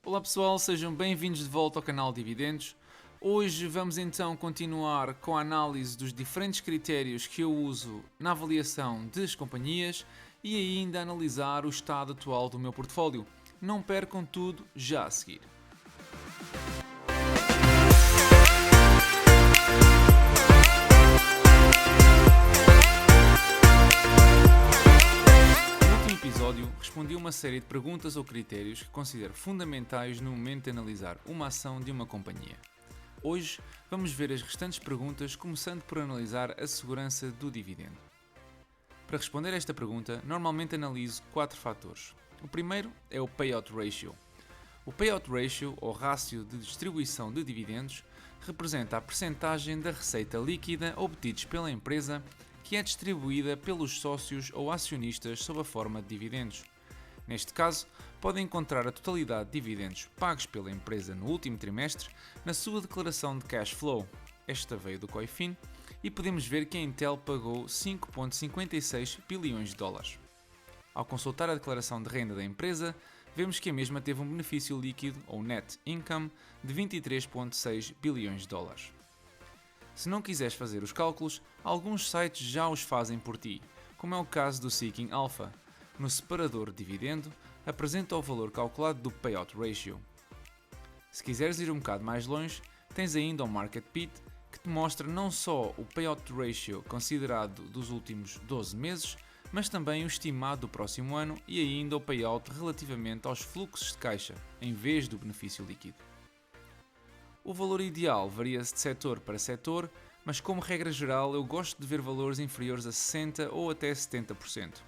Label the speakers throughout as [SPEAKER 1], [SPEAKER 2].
[SPEAKER 1] Olá pessoal, sejam bem-vindos de volta ao canal Dividendos. Hoje vamos então continuar com a análise dos diferentes critérios que eu uso na avaliação das companhias e ainda analisar o estado atual do meu portfólio. Não percam tudo já a seguir. Respondi uma série de perguntas ou critérios que considero fundamentais no momento de analisar uma ação de uma companhia. Hoje vamos ver as restantes perguntas, começando por analisar a segurança do dividendo. Para responder a esta pergunta, normalmente analiso 4 fatores. O primeiro é o Payout Ratio. O Payout Ratio, ou rácio de distribuição de dividendos, representa a percentagem da receita líquida obtidos pela empresa que é distribuída pelos sócios ou acionistas sob a forma de dividendos. Neste caso, podem encontrar a totalidade de dividendos pagos pela empresa no último trimestre na sua declaração de cash flow. Esta veio do COIFIN e podemos ver que a Intel pagou 5,56 bilhões de dólares. Ao consultar a declaração de renda da empresa, vemos que a mesma teve um benefício líquido, ou net income, de 23,6 bilhões de dólares. Se não quiseres fazer os cálculos, alguns sites já os fazem por ti, como é o caso do Seeking Alpha. No separador de dividendo, apresenta o valor calculado do Payout Ratio. Se quiseres ir um bocado mais longe, tens ainda o Market Beat, que te mostra não só o Payout Ratio considerado dos últimos 12 meses, mas também o estimado do próximo ano e ainda o payout relativamente aos fluxos de caixa, em vez do benefício líquido. O valor ideal varia-se de setor para setor, mas como regra geral eu gosto de ver valores inferiores a 60% ou até 70%.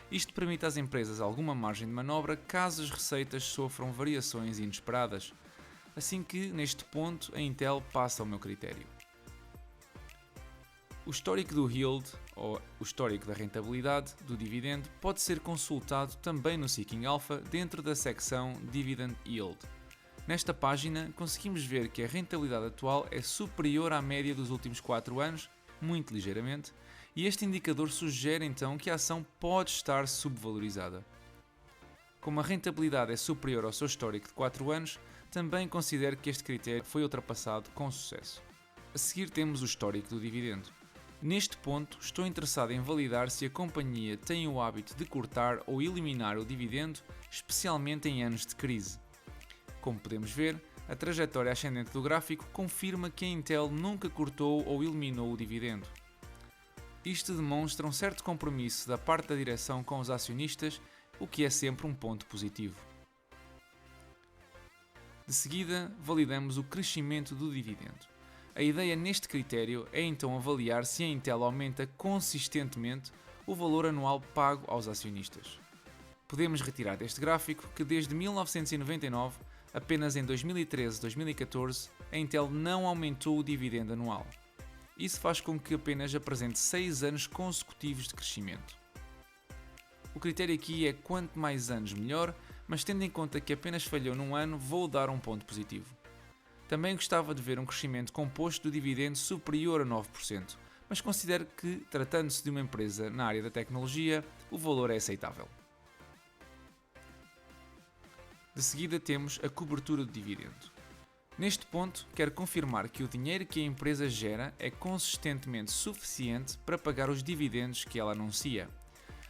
[SPEAKER 1] Isto permite às empresas alguma margem de manobra caso as receitas sofram variações inesperadas. Assim que, neste ponto, a Intel passa ao meu critério. O histórico do yield, ou o histórico da rentabilidade do dividendo, pode ser consultado também no Seeking Alpha dentro da secção Dividend Yield. Nesta página, conseguimos ver que a rentabilidade atual é superior à média dos últimos 4 anos, muito ligeiramente, e este indicador sugere então que a ação pode estar subvalorizada. Como a rentabilidade é superior ao seu histórico de 4 anos, também considero que este critério foi ultrapassado com sucesso. A seguir temos o histórico do dividendo. Neste ponto, estou interessado em validar se a companhia tem o hábito de cortar ou eliminar o dividendo, especialmente em anos de crise. Como podemos ver, a trajetória ascendente do gráfico confirma que a Intel nunca cortou ou eliminou o dividendo. Isto demonstra um certo compromisso da parte da direção com os acionistas, o que é sempre um ponto positivo. De seguida, validamos o crescimento do dividendo. A ideia neste critério é então avaliar se a Intel aumenta consistentemente o valor anual pago aos acionistas. Podemos retirar deste gráfico que desde 1999, apenas em 2013 e 2014, a Intel não aumentou o dividendo anual. Isso faz com que apenas apresente 6 anos consecutivos de crescimento. O critério aqui é quanto mais anos melhor, mas tendo em conta que apenas falhou num ano, vou dar um ponto positivo. Também gostava de ver um crescimento composto do dividendo superior a 9%, mas considero que, tratando-se de uma empresa na área da tecnologia, o valor é aceitável. De seguida temos a cobertura do dividendo. Neste ponto, quero confirmar que o dinheiro que a empresa gera é consistentemente suficiente para pagar os dividendos que ela anuncia.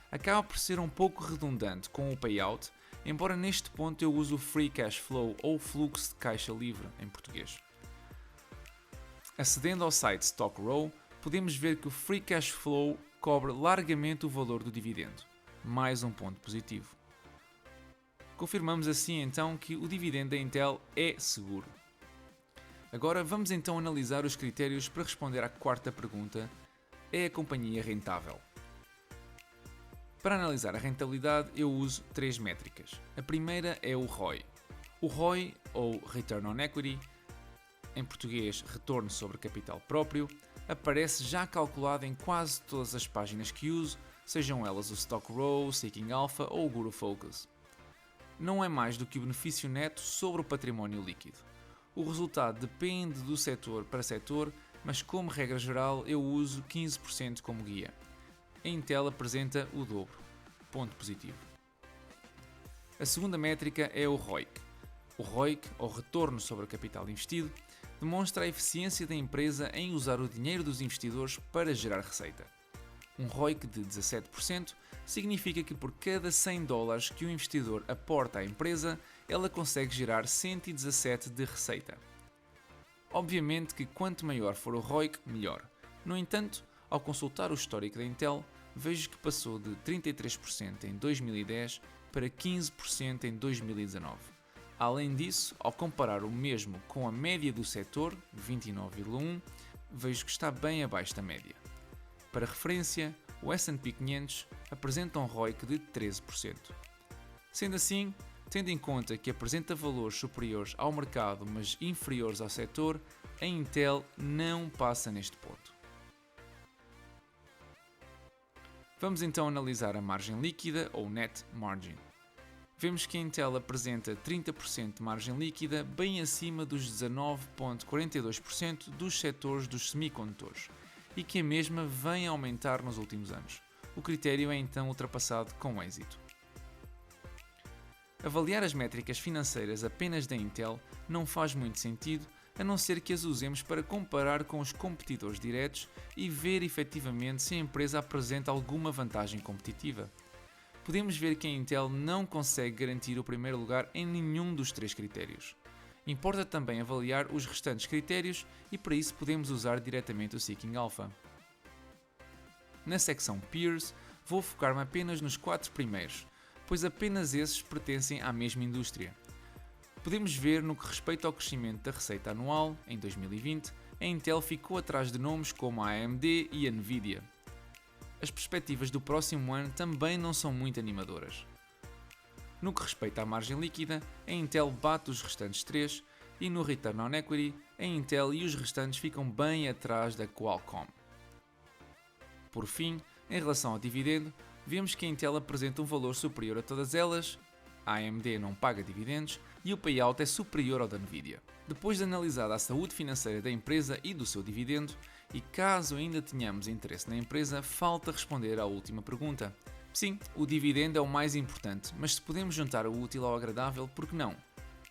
[SPEAKER 1] Acaba por ser um pouco redundante com o payout, embora neste ponto eu use o Free Cash Flow ou fluxo de caixa livre em português. Acedendo ao site StockRow, podemos ver que o Free Cash Flow cobre largamente o valor do dividendo, mais um ponto positivo. Confirmamos assim então que o dividendo da Intel é seguro. Agora vamos então analisar os critérios para responder à quarta pergunta: é a companhia rentável? Para analisar a rentabilidade eu uso 3 métricas. A primeira é o ROI. O ROI, ou Return on Equity, em português Retorno sobre Capital Próprio, aparece já calculado em quase todas as páginas que uso, sejam elas o StockRow, Seeking Alpha ou o Guru Focus. Não é mais do que o benefício neto sobre o património líquido. O resultado depende do setor para setor, mas como regra geral eu uso 15% como guia. A Intel apresenta o dobro. Ponto positivo. A segunda métrica é o ROIC. O ROIC, ou retorno sobre o capital investido, demonstra a eficiência da empresa em usar o dinheiro dos investidores para gerar receita. Um ROIC de 17% significa que por cada 100 dólares que o investidor aporta à empresa, ela consegue gerar 117 de receita. Obviamente que quanto maior for o ROIC, melhor. No entanto, ao consultar o histórico da Intel, vejo que passou de 33% em 2010 para 15% em 2019. Além disso, ao comparar o mesmo com a média do setor, 29,1%, vejo que está bem abaixo da média. Para referência, o S&P 500 apresenta um ROIC de 13%. Sendo assim, tendo em conta que apresenta valores superiores ao mercado, mas inferiores ao setor, a Intel não passa neste ponto. Vamos então analisar a margem líquida ou net margin. Vemos que a Intel apresenta 30% de margem líquida, bem acima dos 19,42% dos setores dos semicondutores, e que a mesma vem a aumentar nos últimos anos. O critério é então ultrapassado com êxito. Avaliar as métricas financeiras apenas da Intel não faz muito sentido, a não ser que as usemos para comparar com os competidores diretos e ver efetivamente se a empresa apresenta alguma vantagem competitiva. Podemos ver que a Intel não consegue garantir o primeiro lugar em nenhum dos três critérios. Importa também avaliar os restantes critérios e para isso podemos usar diretamente o Seeking Alpha. Na secção Peers, vou focar-me apenas nos 4 primeiros, pois apenas esses pertencem à mesma indústria. Podemos ver no que respeita ao crescimento da receita anual, em 2020, a Intel ficou atrás de nomes como a AMD e a Nvidia. As perspectivas do próximo ano também não são muito animadoras. No que respeita à margem líquida, a Intel bate os restantes 3 e no Return on Equity, a Intel e os restantes ficam bem atrás da Qualcomm. Por fim, em relação ao dividendo, vemos que a Intel apresenta um valor superior a todas elas, a AMD não paga dividendos e o payout é superior ao da Nvidia. Depois de analisada a saúde financeira da empresa e do seu dividendo, e caso ainda tenhamos interesse na empresa, falta responder à última pergunta. Sim, o dividendo é o mais importante, mas se podemos juntar o útil ao agradável, por que não?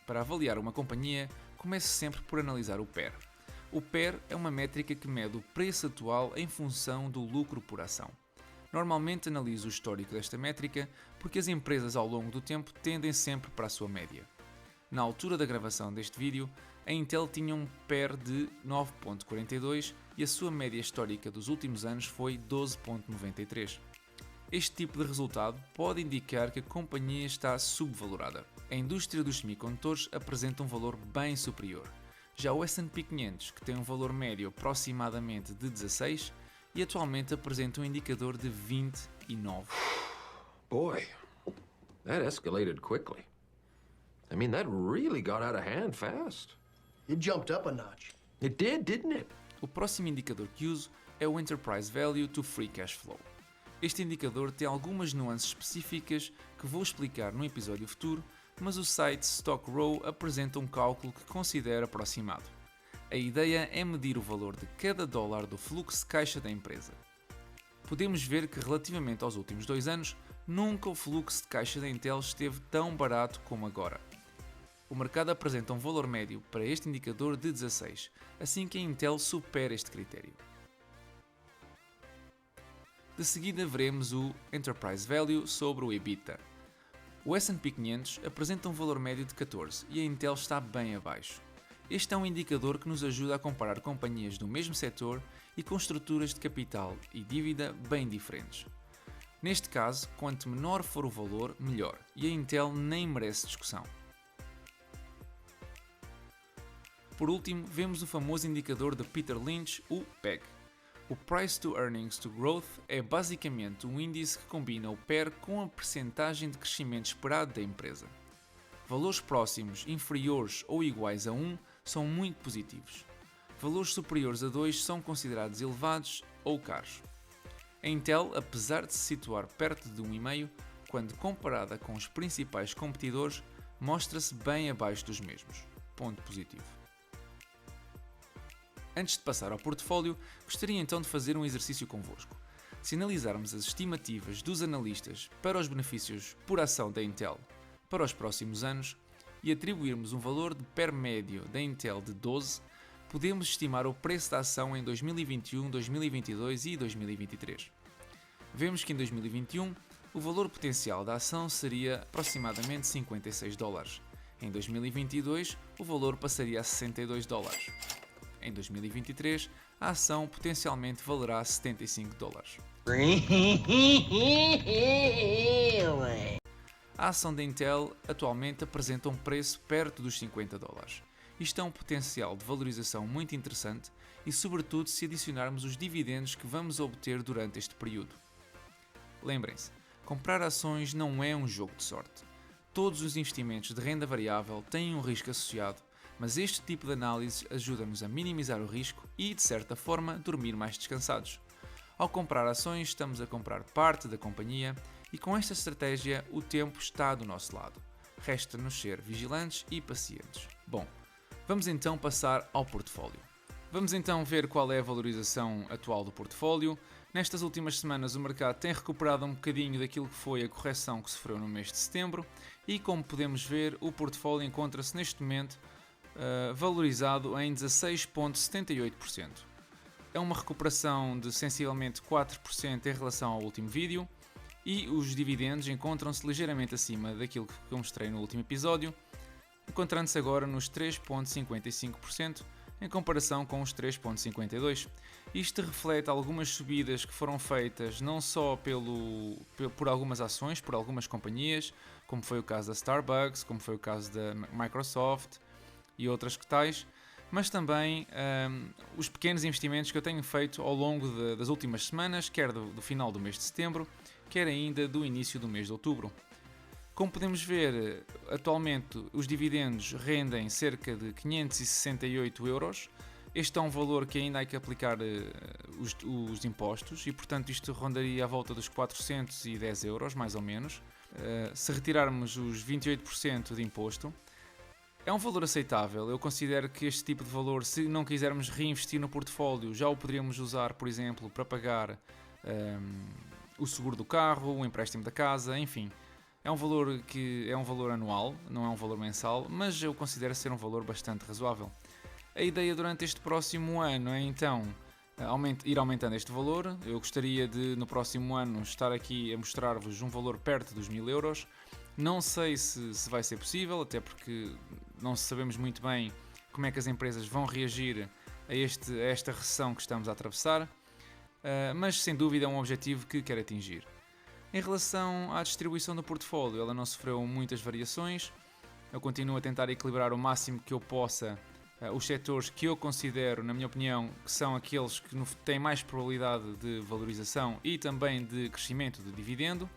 [SPEAKER 1] Para avaliar uma companhia, comece sempre por analisar o PER. O PER é uma métrica que mede o preço atual em função do lucro por ação. Normalmente analiso o histórico desta métrica porque as empresas ao longo do tempo tendem sempre para a sua média. Na altura da gravação deste vídeo, a Intel tinha um PER de 9,42 e a sua média histórica dos últimos anos foi 12,93. Este tipo de resultado pode indicar que a companhia está subvalorada. A indústria dos semicondutores apresenta um valor bem superior. Já o S&P 500, que tem um valor médio aproximadamente de 16, e atualmente apresenta um indicador de 29.
[SPEAKER 2] Boy, that escalated quickly. I mean, that really got out of hand fast.
[SPEAKER 3] It jumped up a notch.
[SPEAKER 2] It did, didn't it?
[SPEAKER 1] O próximo indicador que uso é o Enterprise Value to Free Cash Flow. Este indicador tem algumas nuances específicas que vou explicar no episódio futuro, mas o site StockRow apresenta um cálculo que considero aproximado. A ideia é medir o valor de cada dólar do fluxo de caixa da empresa. Podemos ver que relativamente aos últimos 2 anos, nunca o fluxo de caixa da Intel esteve tão barato como agora. O mercado apresenta um valor médio para este indicador de 16, assim que a Intel supera este critério. De seguida veremos o Enterprise Value sobre o EBITDA. O S&P 500 apresenta um valor médio de 14 e a Intel está bem abaixo. Este é um indicador que nos ajuda a comparar companhias do mesmo setor e com estruturas de capital e dívida bem diferentes. Neste caso, quanto menor for o valor, melhor, e a Intel nem merece discussão. Por último, vemos o famoso indicador de Peter Lynch, o PEG. O Price to Earnings to Growth é basicamente um índice que combina o PER com a percentagem de crescimento esperado da empresa. Valores próximos, inferiores ou iguais a 1 são muito positivos. Valores superiores a 2 são considerados elevados ou caros. A Intel, apesar de se situar perto de 1,5, quando comparada com os principais competidores, mostra-se bem abaixo dos mesmos. Ponto positivo. Antes de passar ao portfólio, gostaria então de fazer um exercício convosco. Se analisarmos as estimativas dos analistas para os benefícios por ação da Intel para os próximos anos e atribuirmos um valor de PER médio da Intel de 12, podemos estimar o preço da ação em 2021, 2022 e 2023. Vemos que em 2021 o valor potencial da ação seria aproximadamente 56 dólares. Em 2022 o valor passaria a 62 dólares. Em 2023 a ação potencialmente valerá 75 dólares. A ação da Intel atualmente apresenta um preço perto dos 50 dólares. Isto é um potencial de valorização muito interessante e sobretudo se adicionarmos os dividendos que vamos obter durante este período. Lembrem-se, comprar ações não é um jogo de sorte. Todos os investimentos de renda variável têm um risco associado, mas este tipo de análise ajuda-nos a minimizar o risco e, de certa forma, dormir mais descansados. Ao comprar ações, estamos a comprar parte da companhia e com esta estratégia o tempo está do nosso lado. Resta-nos ser vigilantes e pacientes. Bom, vamos então passar ao portfólio. Vamos então ver qual é a valorização atual do portfólio. Nestas últimas semanas o mercado tem recuperado um bocadinho daquilo que foi a correção que sofreu no mês de setembro e, como podemos ver, o portfólio encontra-se neste momento valorizado em 16,78%. É uma recuperação de sensivelmente 4% em relação ao último vídeo e os dividendos encontram-se ligeiramente acima daquilo que eu mostrei no último episódio, encontrando-se agora nos 3,55% em comparação com os 3,52%. Isto reflete algumas subidas que foram feitas não só por algumas ações, por algumas companhias, como foi o caso da Starbucks, como foi o caso da Microsoft e outras que tais, mas também os pequenos investimentos que eu tenho feito ao longo das últimas semanas, quer do final do mês de setembro, quer ainda do início do mês de outubro. Como podemos ver, atualmente os dividendos rendem cerca de 568 euros. Este é um valor que ainda há que aplicar os impostos e, portanto, isto rondaria à volta dos 410 euros, mais ou menos. Se retirarmos os 28% de imposto, é um valor aceitável. Eu considero que este tipo de valor, se não quisermos reinvestir no portfólio, já o poderíamos usar, por exemplo, para pagar o seguro do carro, o empréstimo da casa, enfim. É um valor anual, não é um valor mensal, mas eu considero ser um valor bastante razoável. A ideia durante este próximo ano é então ir aumentando este valor. Eu gostaria de, no próximo ano, estar aqui a mostrar-vos um valor perto dos 1000 euros. Não sei se vai ser possível, até porque não sabemos muito bem como é que as empresas vão reagir a esta recessão que estamos a atravessar, mas sem dúvida é um objetivo que quero atingir. Em relação à distribuição do portfólio, ela não sofreu muitas variações. Eu continuo a tentar equilibrar o máximo que eu possa os setores que eu considero, na minha opinião, que são aqueles que têm mais probabilidade de valorização e também de crescimento de dividendo.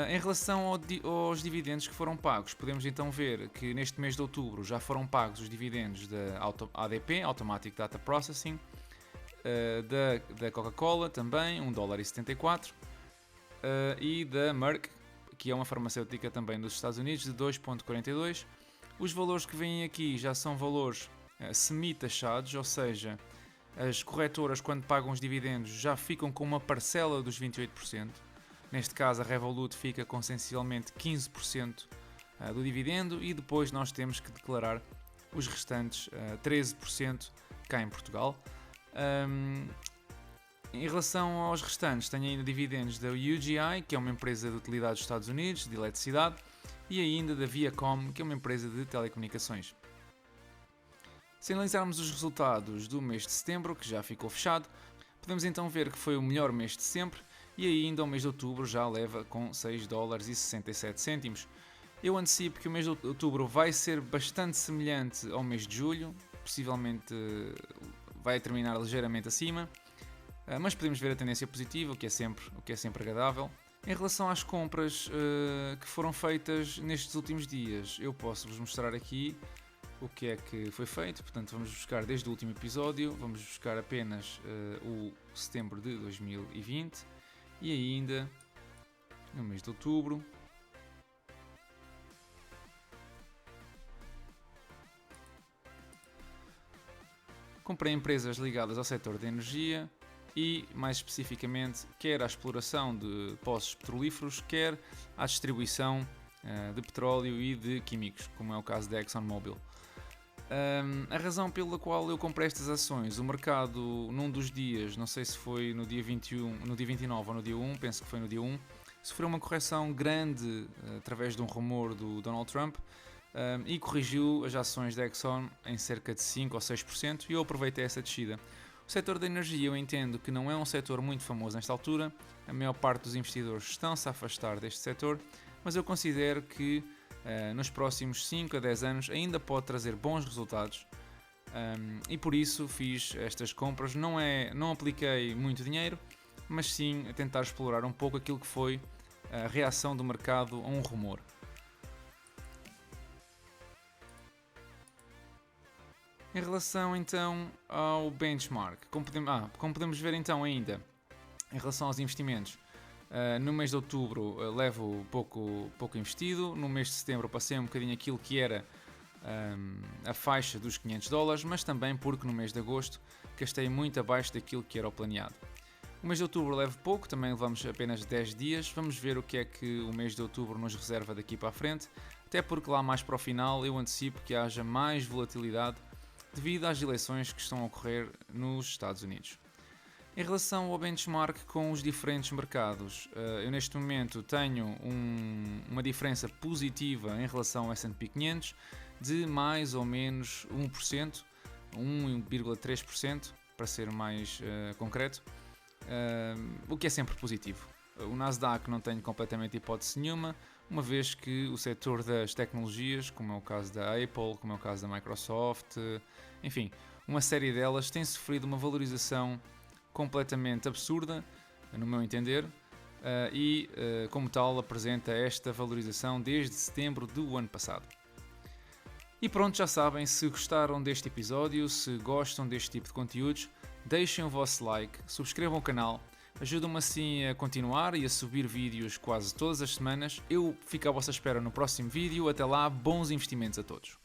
[SPEAKER 1] Em relação aos dividendos que foram pagos, podemos então ver que neste mês de outubro já foram pagos os dividendos da ADP, Automatic Data Processing, da Coca-Cola também, $1,74, e da Merck, que é uma farmacêutica também dos Estados Unidos, de 2,42. Os valores que vêm aqui já são valores semi-taxados, ou seja, as corretoras, quando pagam os dividendos, já ficam com uma parcela dos 28%. Neste caso, a Revolut fica com essencialmente 15% do dividendo e depois nós temos que declarar os restantes 13% cá em Portugal. Em relação aos restantes, tenho ainda dividendos da UGI, que é uma empresa de utilidade dos Estados Unidos, de eletricidade, e ainda da Viacom, que é uma empresa de telecomunicações. Se analisarmos os resultados do mês de setembro, que já ficou fechado, podemos então ver que foi o melhor mês de sempre e ainda o mês de outubro já leva com $6,67. Eu antecipo que o mês de outubro vai ser bastante semelhante ao mês de julho, possivelmente vai terminar ligeiramente acima, mas podemos ver a tendência positiva, o que é sempre agradável. Em relação às compras que foram feitas nestes últimos dias, eu posso-vos mostrar aqui o que é que foi feito. Portanto, vamos buscar desde o último episódio, vamos buscar apenas o setembro de 2020 e ainda no mês de outubro. Comprei empresas ligadas ao setor de energia e, mais especificamente, quer à exploração de poços petrolíferos, quer à distribuição de petróleo e de químicos, como é o caso da ExxonMobil. A razão pela qual eu comprei estas ações, o mercado num dos dias, não sei se foi no dia 21, no dia 29 ou no dia 1, penso que foi no dia 1, sofreu uma correção grande através de um rumor do Donald Trump e corrigiu as ações da Exxon em cerca de 5 ou 6% e eu aproveitei essa descida. O setor da energia eu entendo que não é um setor muito famoso nesta altura, a maior parte dos investidores estão-se a afastar deste setor, mas eu considero que nos próximos 5 a 10 anos ainda pode trazer bons resultados e por isso fiz estas compras. Não apliquei muito dinheiro, mas sim a tentar explorar um pouco aquilo que foi a reação do mercado a um rumor. Em relação então ao benchmark, como podemos ver então ainda, em relação aos investimentos, no mês de outubro levo pouco investido, no mês de setembro passei um bocadinho aquilo que era a faixa dos $500, mas também porque no mês de agosto gastei muito abaixo daquilo que era o planeado. O mês de outubro levo pouco, também levamos apenas 10 dias, vamos ver o que é que o mês de outubro nos reserva daqui para a frente, até porque lá mais para o final eu antecipo que haja mais volatilidade devido às eleições que estão a ocorrer nos Estados Unidos. Em relação ao benchmark com os diferentes mercados, eu neste momento tenho uma diferença positiva em relação ao S&P 500 de mais ou menos 1%, 1,3% para ser mais concreto, o que é sempre positivo. O Nasdaq não tenho completamente hipótese nenhuma, uma vez que o setor das tecnologias, como é o caso da Apple, como é o caso da Microsoft, enfim, uma série delas tem sofrido uma valorização completamente absurda, no meu entender, e como tal apresenta esta valorização desde setembro do ano passado. E pronto, já sabem, se gostaram deste episódio, se gostam deste tipo de conteúdos, deixem o vosso like, subscrevam o canal, ajudam-me assim a continuar e a subir vídeos quase todas as semanas. Eu fico à vossa espera no próximo vídeo, até lá, bons investimentos a todos.